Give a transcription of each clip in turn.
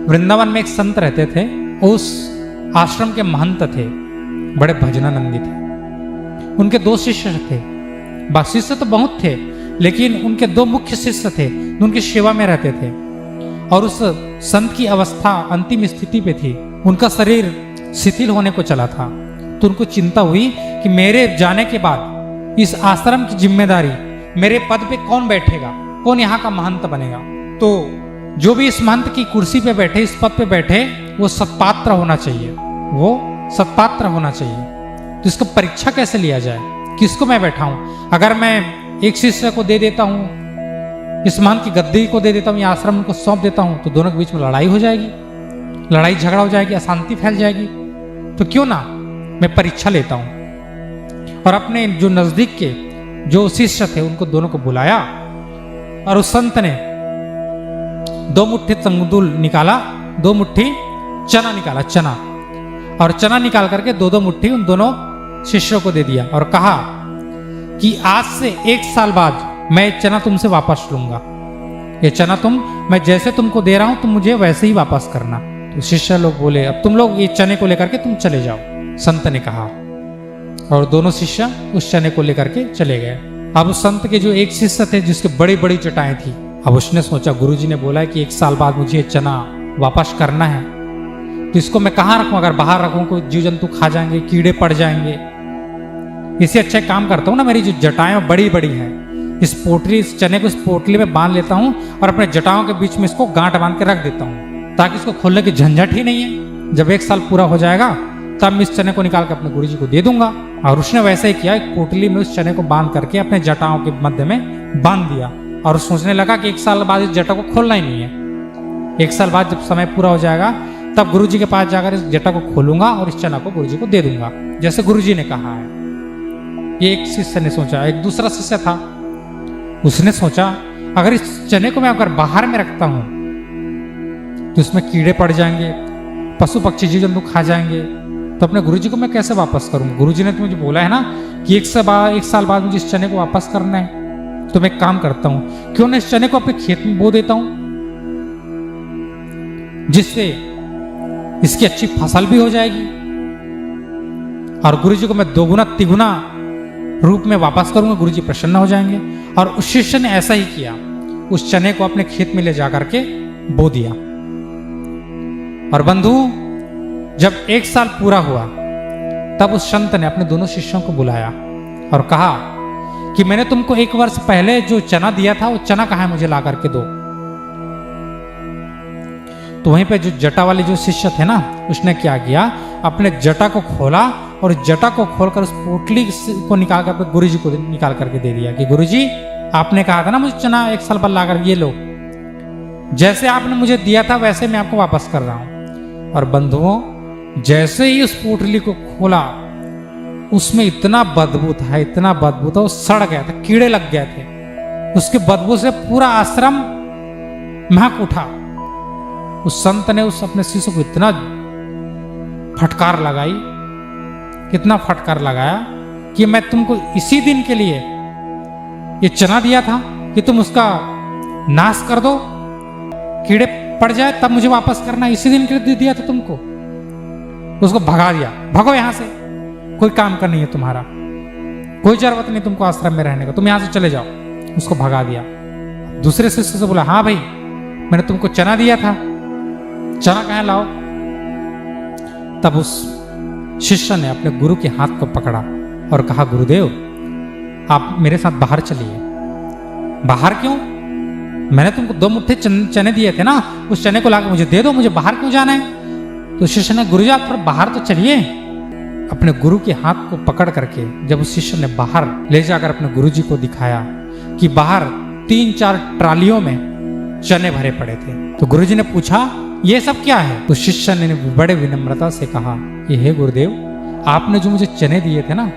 वृंदावन में एक संत रहते थे, उस आश्रम के महंत थे, बड़े भजनानंदी थे। उनके 2 शिष्य थे, शिष्य तो बहुत थे, लेकिन उनके 2 मुख्य शिष्य थे जो उनकी सेवा में रहते थे। और उस संत की अवस्था अंतिम स्थिति पे थी, उनका शरीर शिथिल होने को चला था। तो उनको चिंता हुई कि मेरे जाने के बाद इस आश्रम की जिम्मेदारी मेरे पद पे कौन बैठेगा, कौन यहाँ का महंत बनेगा। तो जो भी इस महंत की कुर्सी पे बैठे, इस पद पे बैठे, वो सत्पात्र होना चाहिए, वो सत्पात्र होना चाहिए। तो इसको परीक्षा कैसे लिया जाए, किसको मैं बैठाऊं? अगर मैं एक शिष्य को दे देता हूं, इस महंत की गद्दी को दे देता हूं या आश्रम को सौंप देता हूं, तो दोनों के बीच में लड़ाई हो जाएगी, लड़ाई झगड़ा हो जाएगी, अशांति फैल जाएगी। तो क्यों ना मैं परीक्षा लेता हूं। और अपने जो नजदीक के जो शिष्य थे उनको दोनों को बुलाया, और उस संत ने 2 मुट्ठी तंदूल निकाला, 2 मुट्ठी चना निकाला, चना, और चना निकाल करके 2-2 मुट्ठी उन दोनों शिष्यों को दे दिया और कहा कि आज से 1 साल बाद मैं चना तुमसे वापस लूंगा। ये चना मैं जैसे तुमको दे रहा हूं, तुम मुझे वैसे ही वापस करना। तो शिष्य लोग बोले, अब तुम लोग ये चने को लेकर के तुम चले जाओ, संत ने कहा। और दोनों शिष्य उस चने को लेकर के चले गए। अब उस संत के जो एक शिष्य थे जिसके बड़ी बड़ी जटाएं थी, अब उसने सोचा गुरुजी ने बोला है कि 1 साल बाद मुझे चना वापस करना है, तो इसको मैं कहाँ रखूं? अगर बाहर रखूं कोई जीव जंतु खा जाएंगे, कीड़े पड़ जाएंगे। इससे अच्छा काम करता हूं ना, मेरी जो जटाएं बड़ी बड़ी है, इस चने को इस पोटली में बांध लेता हूं और अपने जटाओं के बीच में इसको गांठ बांध के रख देता हूं, ताकि इसको खोलने की झंझट ही नहीं है। जब 1 साल पूरा हो जाएगा तब मैं इस चने को निकाल कर अपने गुरुजी को दे दूंगा। और उसने वैसे ही किया, एक पोटली में उस चने को बांध करके अपने जटाओं के मध्य में बांध दिया। और सोचने लगा कि 1 साल बाद इस जटा को खोलना ही नहीं है। 1 साल बाद जब समय पूरा हो जाएगा तब गुरुजी के पास जाकर इस जटा को खोलूंगा और इस चना को गुरुजी को दे दूंगा, जैसे गुरुजी ने कहा है। ये एक शिष्य ने सोचा। एक दूसरा शिष्य था, उसने सोचा अगर इस चने को मैं अगर बाहर में रखता हूं तो इसमें कीड़े पड़ जाएंगे, पशु पक्षी जीव जंतु खा जाएंगे, तो अपने गुरुजी को मैं कैसे वापस करूंगा? गुरुजी ने तो मुझे बोला है ना कि 1 साल बाद मुझे इस चने को वापस करना है। तो मैं एक काम करता हूं, क्यों ना इस चने को अपने खेत में बो देता हूं, जिससे इसकी अच्छी फसल भी हो जाएगी और गुरुजी को मैं 2 गुना 3 गुना रूप में वापस करूंगा, गुरुजी प्रसन्न हो जाएंगे। और उस शिष्य ने ऐसा ही किया, उस चने को अपने खेत में ले जाकर के बो दिया। और बंधु, जब 1 साल पूरा हुआ तब उस संत ने अपने दोनों शिष्यों को बुलाया और कहा कि मैंने तुमको 1 वर्ष पहले जो चना दिया था वो चना कहाँ है, मुझे ला करके दो। तो वहीं पे जो जटा वाले जो शिष्य थे ना, उसने क्या किया, अपने जटा को खोला और जटा को खोलकर उस पोटली को निकाल कर अपने गुरुजी को निकाल करके दे दिया कि गुरुजी आपने कहा था ना मुझे चना 1 साल बाद ला कर, ये लो, जैसे आपने मुझे दिया था वैसे मैं आपको वापस कर रहा हूं। और बंधुओं, जैसे ही उस पोटली को खोला उसमें इतना बदबू था, इतना बदबू था, वो सड़ गया था, कीड़े लग गए थे। उसके बदबू से पूरा आश्रम महक उठा। उस संत ने उस अपने शिष्य को इतना फटकार लगाई, कितना फटकार लगाया कि मैं तुमको इसी दिन के लिए ये चना दिया था कि तुम उसका नाश कर दो, कीड़े पड़ जाए तब मुझे वापस करना, इसी दिन के लिए दिया था तुमको। उसको भगा दिया, भगो यहां से, कोई काम का नहीं है तुम्हारा, कोई जरूरत नहीं तुमको आश्रम में रहने का, तुम यहां से चले जाओ। उसको भगा दिया। दूसरे शिष्य से बोला, हाँ भाई मैंने तुमको चना दिया था, चना कहाँ लाओ। तब उस शिष्य ने अपने गुरु के हाथ को पकड़ा और कहा, गुरुदेव आप मेरे साथ बाहर चलिए। बाहर क्यों? मैंने तुमको 2 मुट्ठी चने दिए थे ना, उस चने को लाकर मुझे दे दो, मुझे बाहर क्यों जाना है? तो शिष्य ने, गुरुजी आप बाहर तो चलिए। अपने गुरु के हाथ को पकड़ करके जब उस शिष्य ने बाहर ले जाकर अपने गुरुजी को दिखाया कि बाहर 3-4 ट्रालियों में चने भरे पड़े थे। तो गुरुजी ने पूछा, ये सब क्या है? तो शिष्य ने बड़े विनम्रता से कहा कि हे गुरुदेव, आपने जो मुझे चने दिए थे ना,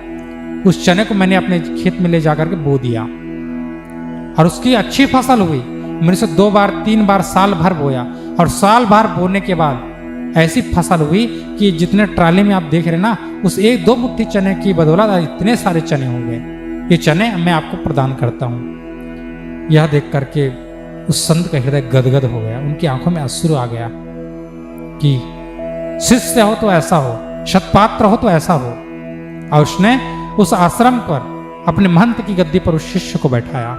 उस चने को मैंने अपने खेत में ले जाकर के बो दिया और उसकी अच्छी फसल हुई। मैंने उसे 2 बार 3 बार साल भर बोया और साल भर बोने के बाद ऐसी फसल हुई कि जितने ट्राली में आप देख रहे ना, उस 1-2 मुट्ठी चने की बदौलत इतने सारे चने हो गए। ये चने मैं आपको प्रदान करता हूँ। यह देख करके उस संत का हृदय गदगद हो गया, उनकी आंखों में अश्रु आ गया कि शिष्य हो तो ऐसा हो, सत्पात्र हो तो ऐसा हो। और उसने उस आश्रम पर अपने महंत की गद्दी पर उस शिष्य को बैठाया।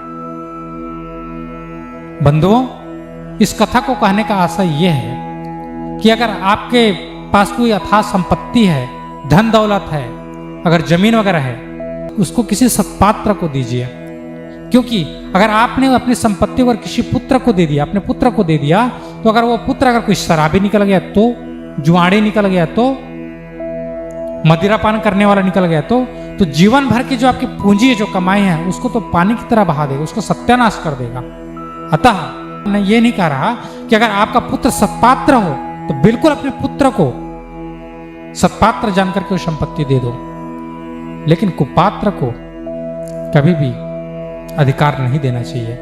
बंधुओं, इस कथा को कहने का आशय यह है कि अगर आपके पास कोई अथाह संपत्ति है, धन दौलत है, अगर जमीन वगैरह है, उसको किसी सत्पात्र को दीजिए। क्योंकि अगर आपने अपनी संपत्ति अगर किसी पुत्र को दे दिया, अपने पुत्र को दे दिया, तो अगर वो पुत्र अगर कोई शराबी निकल गया तो, जुआड़ी निकल गया तो, मदिरापान करने वाला निकल गया तो जीवन भर की जो आपकी पूंजी है, जो कमाई है, उसको तो पानी की तरह बहा देगा, उसको सत्यानाश कर देगा। अतः मैं ये नहीं कह रहा कि अगर आपका पुत्र सत्पात्र हो तो बिल्कुल अपने पुत्र को सत्पात्र जानकर के वो संपत्ति दे दो, लेकिन कुपात्र को कभी भी अधिकार नहीं देना चाहिए।